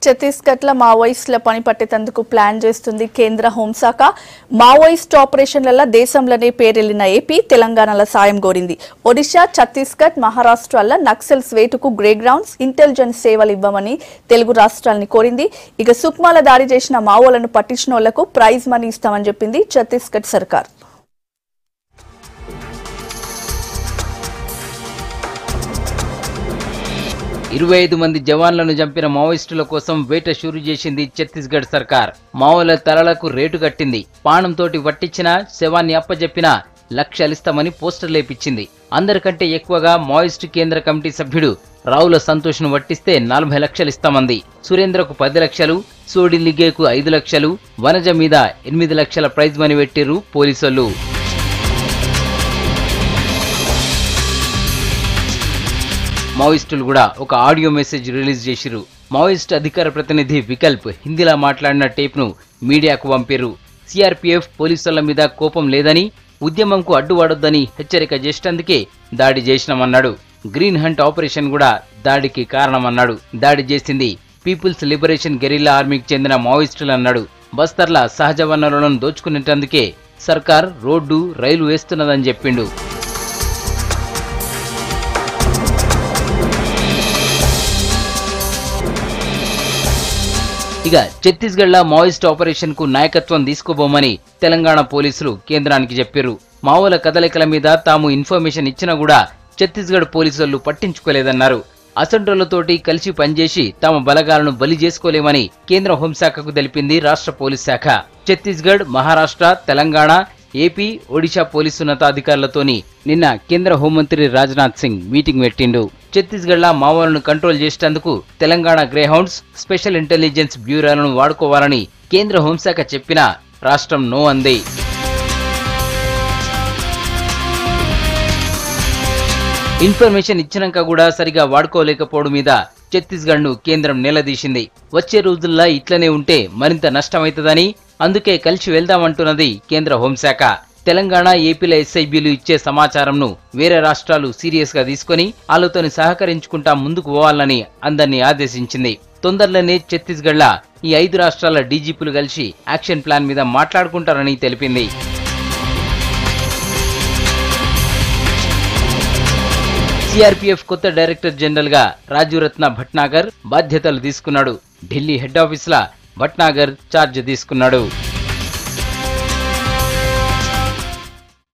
ఛత్తీస్గఢ్లో మావోయిస్టుల పని పట్టేందుకు ప్లాన్ చేస్తుంది కేంద్ర హోంశాఖ. మావోయిస్ట్ ఆపరేషన్లలో దేశంలోనే పేరెళ్లిన ఏపీ, తెలంగాణల సాయం కోరింది. ఒడిశా, ఛత్తీస్గఢ్, మహారాష్ట్రల నక్సల్స్ వేటుకు గ్రే గ్రౌండ్స్, ఇంటెలిజెన్స్ సేవలు ఇవ్వమని తెలుగు రాష్ట్రాలని కోరింది. ఇక సుక్మాల దాడి చేసిన మావోలను పట్టించిన వాళ్లకు ప్రైజ్ మనీ ఇస్తామని చెప్పింది ఛత్తీస్గఢ్ సర్కార్. ఇరవై 25 మంది జవాన్లను చంపిన మావోయిస్టుల కోసం వేట షురూ చేసింది ఛత్తీస్గఢ్ సర్కార్. మావోల తలలకు రేటు కట్టింది. పాణంతోటి వట్టించిన శవాన్ని అప్పజెప్పిన లక్షలిస్తామని పోస్టర్లేపించింది. అందరికంటే ఎక్కువగా మావోయిస్టు కేంద్ర కమిటీ సభ్యుడు రావుల సంతోష్ను వట్టిస్తే 40 లక్షలు ఇస్తామంది. సురేంద్రకు 10 లక్షలు, సోడిలిగేకు 5 లక్షలు, వనజ మీద 8 లక్షల ప్రైజ్ మనీ పెట్టిర్రు పోలీసులు. మావోయిస్టులు కూడా ఒక ఆడియో మెసేజ్ రిలీజ్ చేసిరు. మావోయిస్ట్ అధికార ప్రతినిధి వికల్ప్ హిందీలో మాట్లాడిన టేప్ను మీడియాకు పంపిరు. సిఆర్పీఎఫ్ పోలీసుల మీద కోపం లేదని, ఉద్యమంకు అడ్డుపడొద్దని హెచ్చరిక చేసేందుకే దాడి చేసినామన్నాడు. గ్రీన్ హంట్ ఆపరేషన్ కూడా దాడికి కారణమన్నాడు. దాడి చేసింది పీపుల్స్ లిబరేషన్ గెరిల్లా ఆర్మీకి చెందిన మావోయిస్టులు అన్నాడు. బస్తర్ల సహజ వనరులను దోచుకునేందుకే సర్కార్ రోడ్డు, రైలు వేస్తున్నదని చెప్పిండు. ఇక ఛత్తీస్గఢ్లో మావోయిస్ట్ ఆపరేషన్ కు నాయకత్వం తీసుకోబోమని తెలంగాణ పోలీసులు కేంద్రానికి చెప్పారు. మావోల కదలికల మీద తాము ఇన్ఫర్మేషన్ ఇచ్చినా కూడా ఛత్తీస్గఢ్ పోలీసులు పట్టించుకోలేదన్నారు. అసంటోళ్లతోటి కలిసి పనిచేసి తమ బలగాలను బలి చేసుకోలేమని కేంద్ర హోంశాఖకు తెలిపింది రాష్ట్ర పోలీస్ శాఖ. ఛత్తీస్గఢ్, మహారాష్ట్ర, తెలంగాణ, ఏపీ, ఒడిశా పోలీసు ఉన్నతాధికారులతోని నిన్న కేంద్ర హోంమంత్రి రాజ్నాథ్ సింగ్ మీటింగ్ పెట్టిండు. ఛత్తీస్గఢ్లో మావోలను కంట్రోల్ చేసేందుకు తెలంగాణ గ్రేహౌండ్స్, స్పెషల్ ఇంటెలిజెన్స్ బ్యూరోలను వాడుకోవాలని కేంద్ర హోంశాఖ చెప్పినా రాష్ట్రం నో అంది. ఇన్ఫర్మేషన్ ఇచ్చినాక కూడా సరిగా వాడుకోలేకపోవడం మీద ఛత్తీస్గఢ్ ను కేంద్రం నిలదీసింది. వచ్చే రోజుల్లో ఇట్లనే ఉంటే మరింత నష్టమైతదని, అందుకే కలిసి వెళ్దామంటున్నది కేంద్ర హోంశాఖ. తెలంగాణ, ఏపీల ఎస్ఐబీలు ఇచ్చే సమాచారంను వేరే రాష్ట్రాలు సీరియస్ గా తీసుకుని వాళ్ళతోని సహకరించుకుంటా ముందుకు పోవాలని అందరినీ ఆదేశించింది. తొందరలోనే ఛత్తీస్గఢ్లో ఈ 5 రాష్ట్రాల డీజీపీలు కలిసి యాక్షన్ ప్లాన్ మీద మాట్లాడుకుంటారని తెలిపింది. సిఆర్పీఎఫ్ కొత్త డైరెక్టర్ జనరల్ గా రాజ్యరత్న భట్నాగర్ బాధ్యతలు తీసుకున్నాడు. ఢిల్లీ హెడ్ ఆఫీస్ లా భట్నాగర్ ఛార్జ్ తీసుకున్నాడు.